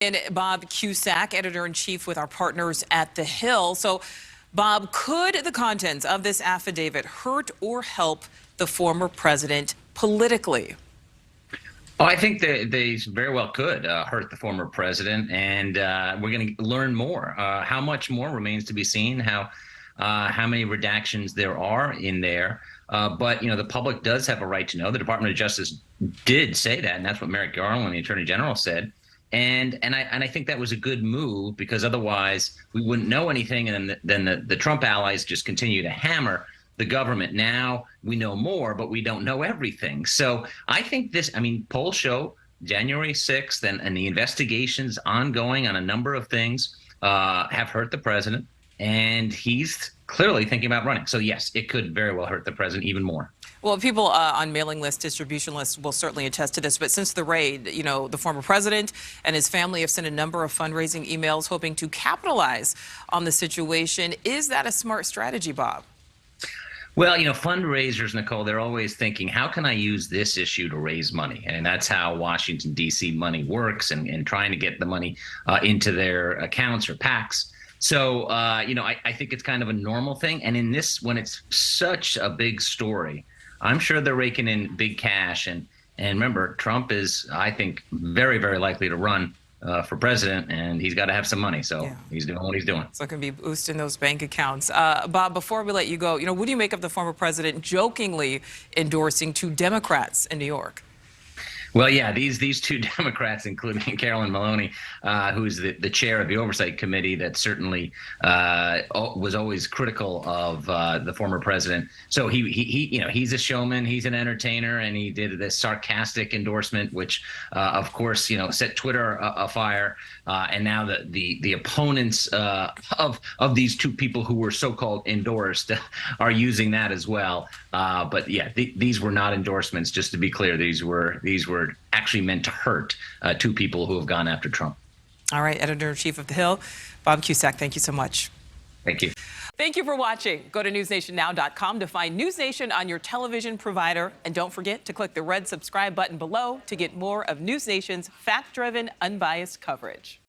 And Bob Cusack, editor-in-chief with our partners at The Hill. So, Bob, could the contents of this affidavit hurt or help the former president politically? Oh, I think they very well could hurt the former president, and we're going to learn more. How much more remains to be seen. How many redactions there are in there. But the public does have a right to know. The Department of Justice did say that, and that's what Merrick Garland, the Attorney General, said. And I think that was a good move, because otherwise we wouldn't know anything, and then the Trump allies just continue to hammer the government. Now we know more, but we don't know everything. So I think polls show January 6th and the investigations ongoing on a number of things have hurt the president, and he's clearly thinking about running. So yes, it could very well hurt the president even more. Well, people on mailing lists, distribution lists will certainly attest to this. But since the raid, the former president and his family have sent a number of fundraising emails hoping to capitalize on the situation. Is that a smart strategy, Bob? Well, fundraisers, Nichole, they're always thinking, how can I use this issue to raise money? And that's how Washington, D.C. money works, and trying to get the money into their accounts or PACs. So, I think it's kind of a normal thing. And in this, when it's such a big story, I'm sure they're raking in big cash. And remember, Trump is, I think, very, very likely to run for president, and he's got to have some money. So He's doing what he's doing. So it can be boosting those bank accounts. Bob, before we let you go, what do you make of the former president jokingly endorsing two Democrats in New York? Well, yeah, these two Democrats, including Carolyn Maloney, who's the chair of the Oversight Committee, that certainly was always critical of the former president. So he's a showman, he's an entertainer, and he did this sarcastic endorsement, which, of course, set Twitter afire. And now the opponents of these two people who were so-called endorsed are using that as well. But yeah, these were not endorsements. Just to be clear, these were actually meant to hurt two people who have gone after Trump. All right, editor-in-chief of The Hill, Bob Cusack, thank you so much. Thank you. Thank you for watching. Go to newsnationnow.com to find NewsNation on your television provider. And don't forget to click the red subscribe button below to get more of NewsNation's fact-driven, unbiased coverage.